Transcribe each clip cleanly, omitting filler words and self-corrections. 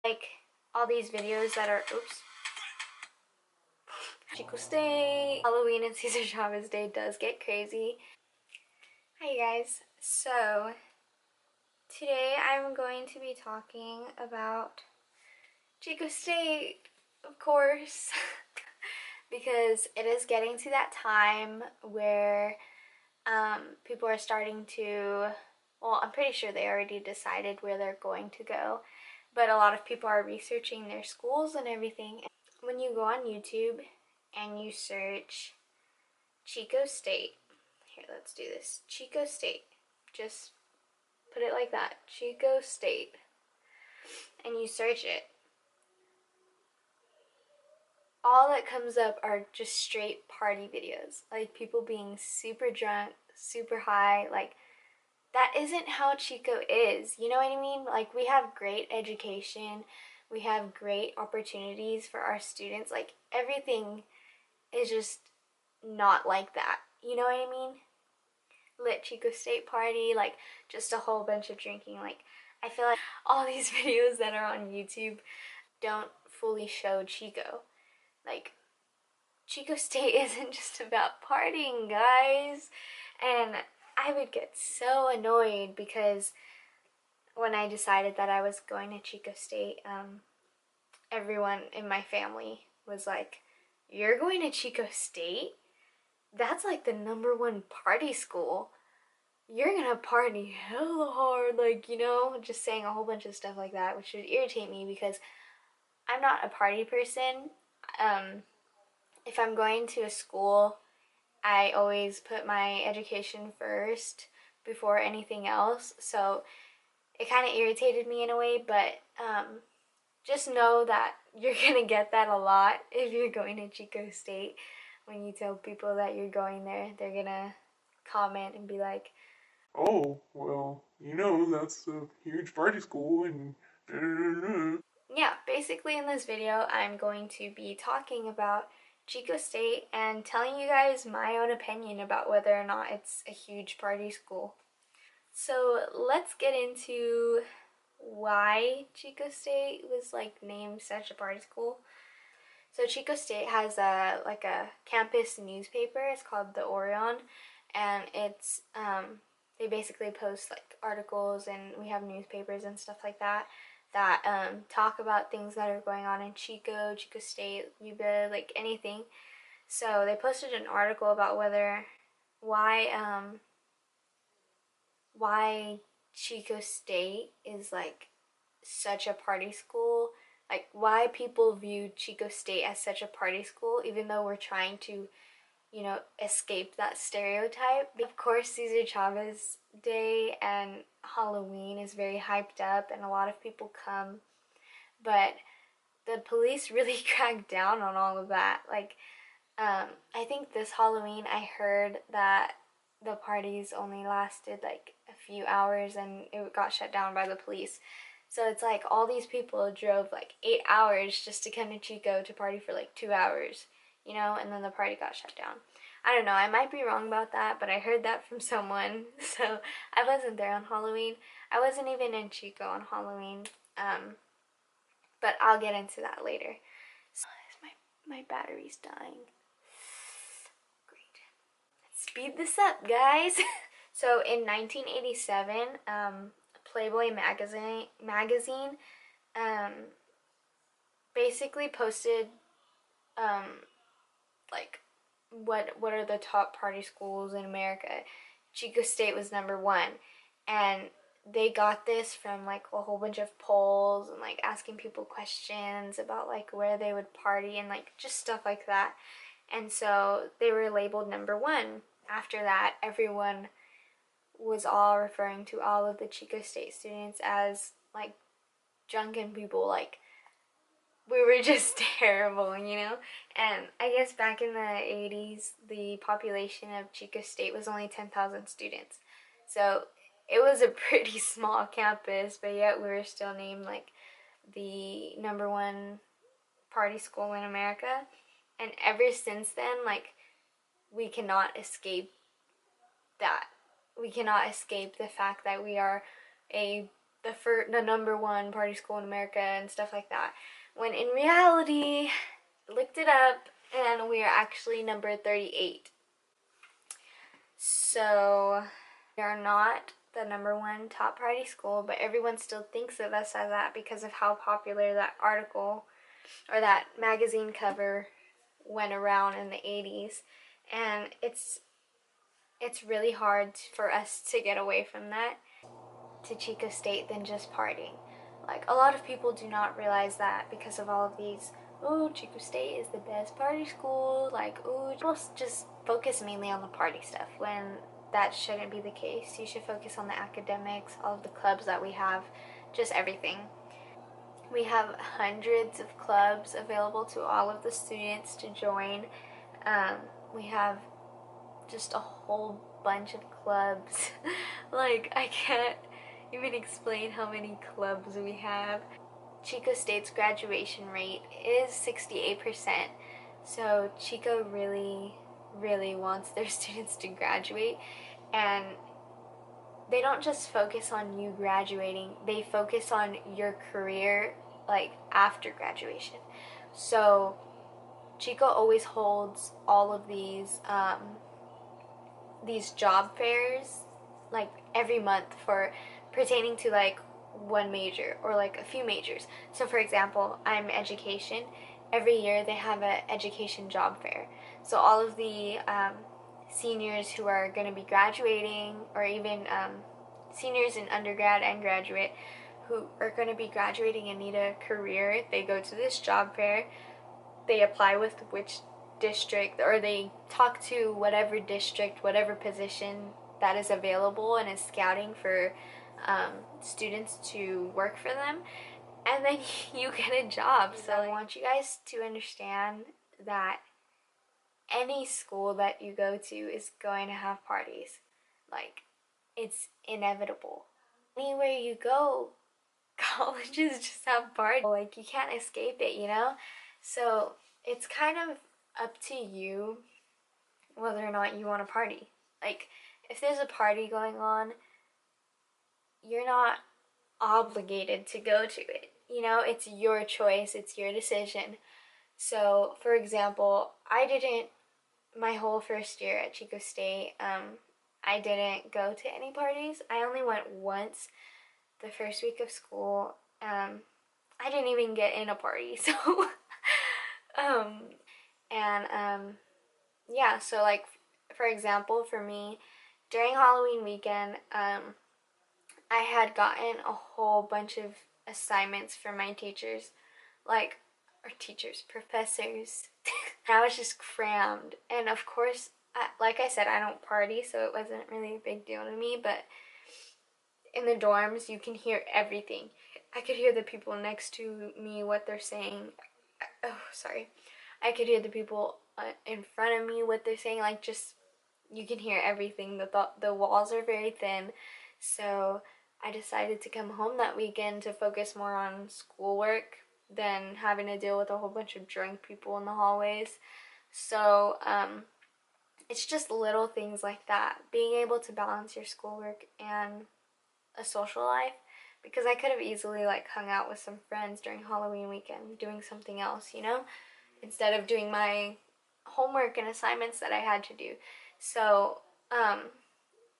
Like all these videos that are, oops, Chico State, Halloween and Cesar Chavez Day does get crazy. Hi you guys. So today I'm going to be talking about Chico State, of course, because it is getting to that time where people are starting to, well, I'm pretty sure they already decided where they're going to go, but a lot of people are researching their schools and everything. When you go on YouTube and you search Chico State, here, let's do this, Chico State, just put it like that, Chico State, and you search it, all that comes up are just straight party videos, like people being super drunk, super high. Like, that isn't how Chico is, you know what I mean? Like, we have great education, we have great opportunities for our students, like everything is just not like that, you know what I mean? Lit Chico State party, like just a whole bunch of drinking. Like, I feel like all these videos that are on YouTube don't fully show Chico. Like, Chico State isn't just about partying, guys. And I would get so annoyed because when I decided that I was going to Chico State, everyone in my family was like, "You're going to Chico State? That's like the #1 party school. You're gonna party hella hard," like, you know, just saying a whole bunch of stuff like that, which would irritate me because I'm not a party person. If I'm going to a school, I always put my education first before anything else, so it kind of irritated me in a way, but just know that you're gonna get that a lot if you're going to Chico State. When you tell people that you're going there, they're gonna comment and be like, "Oh, well, you know, that's a huge party school and da da da da." yeah, basically in this video, I'm going to be talking about Chico State and telling you guys my own opinion about whether or not it's a huge party school. So let's get into why Chico State was like named such a party school. So Chico State has a campus newspaper. It's called the Orion, and it's they basically post like articles, and we have newspapers and stuff like that that talk about things that are going on in Chico, Chico State, Yuba, like anything. So they posted an article about why Chico State is like such a party school, like why people view Chico State as such a party school, even though we're trying to, you know, escape that stereotype. Of course, Cesar Chavez Day and Halloween is very hyped up and a lot of people come, but the police really cracked down on all of that. Like, I think this Halloween I heard that the parties only lasted like a few hours and it got shut down by the police. So it's like all these people drove like 8 hours just to come to Chico to party for like 2 hours, you know, and then the party got shut down. I don't know, I might be wrong about that, but I heard that from someone. So I wasn't there on Halloween. I wasn't even in Chico on Halloween. But I'll get into that later. So my battery's dying. Great. Let's speed this up, guys. So in 1987, Playboy magazine basically posted like what are the top party schools in America. Chico State was #1, and they got this from like a whole bunch of polls and like asking people questions about like where they would party and like just stuff like that. And so they were labeled #1. After that, everyone was all referring to all of the Chico State students as like drunken people, like we were just terrible, you know? And I guess back in the 80s, the population of Chico State was only 10,000 students. So it was a pretty small campus, but yet we were still named like the #1 party school in America. And ever since then, like, we cannot escape that. We cannot escape the fact that we are a the number one party school in America and stuff like that. When in reality, looked it up and we are actually number 38. So we are not the number one top party school, but everyone still thinks of us as that because of how popular that article or that magazine cover went around in the 80s. And it's really hard for us to get away from that to Chico State than just partying. Like, a lot of people do not realize that because of all of these, oh, Chico State is the best party school, like, oh, people just focus mainly on the party stuff when that shouldn't be the case. You should focus on the academics, all of the clubs that we have, just everything. We have hundreds of clubs available to all of the students to join. We have just a whole bunch of clubs. Like, I can't even explain how many clubs we have. Chico State's graduation rate is 68%. So Chico really, really wants their students to graduate. And they don't just focus on you graduating, they focus on your career, like, after graduation. So Chico always holds all of these job fairs, like, every month for pertaining to like one major or like a few majors. So for example, I'm education. Every year they have an education job fair. So all of the seniors who are going to be graduating, or even seniors in undergrad and graduate who are going to be graduating and need a career, they go to this job fair. They apply with which district, or they talk to whatever district, whatever position that is available and is scouting for students to work for them, and then you get a job. So I want you guys to understand that any school that you go to is going to have parties. Like, it's inevitable. Anywhere you go, colleges just have parties. Like, you can't escape it, you know? So it's kind of up to you whether or not you want to party. Like, if there's a party going on, you're not obligated to go to it. You know, it's your choice, it's your decision. So, for example, I didn't, my whole first year at Chico State, I didn't go to any parties. I only went once the first week of school. I didn't even get in a party, so, um, yeah, so like, for example, for me, during Halloween weekend, I had gotten a whole bunch of assignments from my teachers, like, or teachers, professors. I was just crammed. And of course, like I said, I don't party, so it wasn't really a big deal to me, but in the dorms, you can hear everything. I could hear the people next to me, what they're saying. Oh, sorry. I could hear the people in front of me, what they're saying. Like, just, you can hear everything. The walls are very thin. So I decided to come home that weekend to focus more on schoolwork than having to deal with a whole bunch of drunk people in the hallways. So it's just little things like that. Being able to balance your schoolwork and a social life. Because I could have easily, like, hung out with some friends during Halloween weekend doing something else, you know? Instead of doing my homework and assignments that I had to do. So,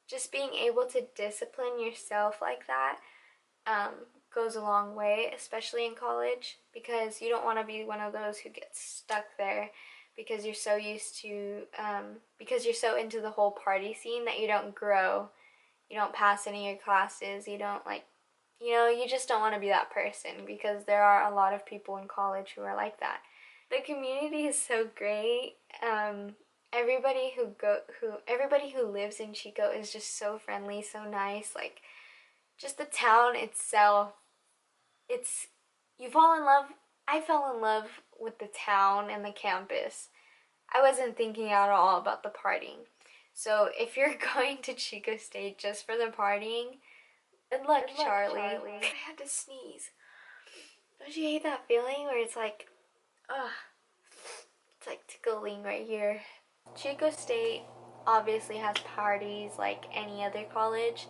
just being able to discipline yourself like that goes a long way, especially in college, because you don't want to be one of those who gets stuck there because you're so used to, because you're so into the whole party scene that you don't grow, you don't pass any of your classes, you don't, like, you know, you just don't want to be that person, because there are a lot of people in college who are like that. The community is so great. Everybody who lives in Chico is just so friendly, so nice. Like, just the town itself, it's, you fall in love. I fell in love with the town and the campus. I wasn't thinking at all about the partying. So if you're going to Chico State just for the partying, good luck, Charlie. I had to sneeze. Don't you hate that feeling where it's like, ugh, it's like tickling right here. Chico State obviously has parties like any other college,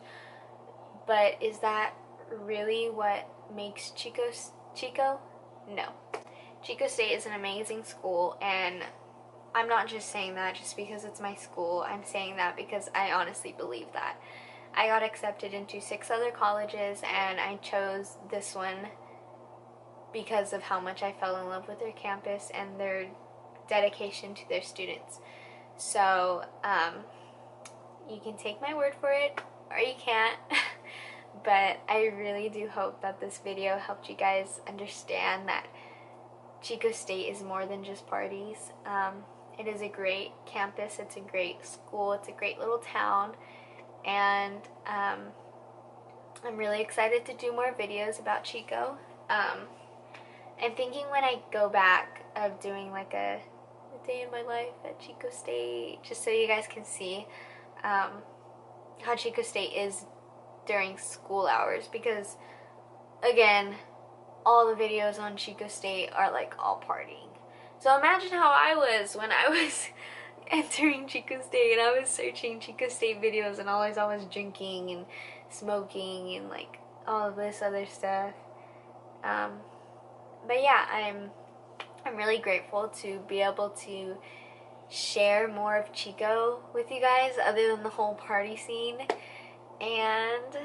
but is that really what makes Chico? No. Chico State is an amazing school, and I'm not just saying that just because it's my school. I'm saying that because I honestly believe that. I got accepted into 6 other colleges, and I chose this one because of how much I fell in love with their campus and their dedication to their students. So, you can take my word for it, or you can't. But I really do hope that this video helped you guys understand that Chico State is more than just parties. It is a great campus, it's a great school, it's a great little town, and I'm really excited to do more videos about Chico. I'm thinking when I go back of doing like a day in my life at Chico State, just so you guys can see how Chico State is during school hours, because again, all the videos on Chico State are like all partying. So imagine how I was when I was entering Chico State and I was searching Chico State videos, and always I was drinking and smoking and like all of this other stuff. But yeah, I'm really grateful to be able to share more of Chico with you guys other than the whole party scene. And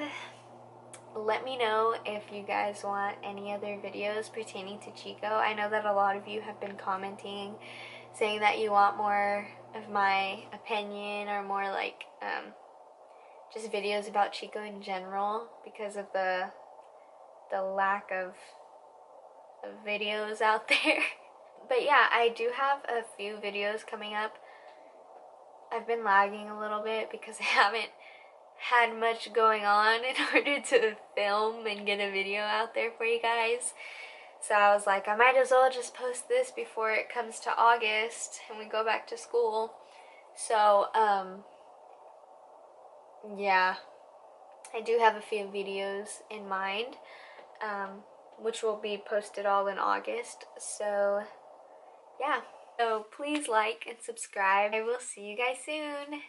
let me know if you guys want any other videos pertaining to Chico. I know that a lot of you have been commenting saying that you want more of my opinion, or more like just videos about Chico in general, because of the lack of videos out there. But yeah, I do have a few videos coming up. I've been lagging a little bit because I haven't had much going on in order to film and get a video out there for you guys. So I was like, I might as well just post this before it comes to August and we go back to school. So, yeah, I do have a few videos in mind, which will be posted all in August. So, yeah. So please like and subscribe. I will see you guys soon.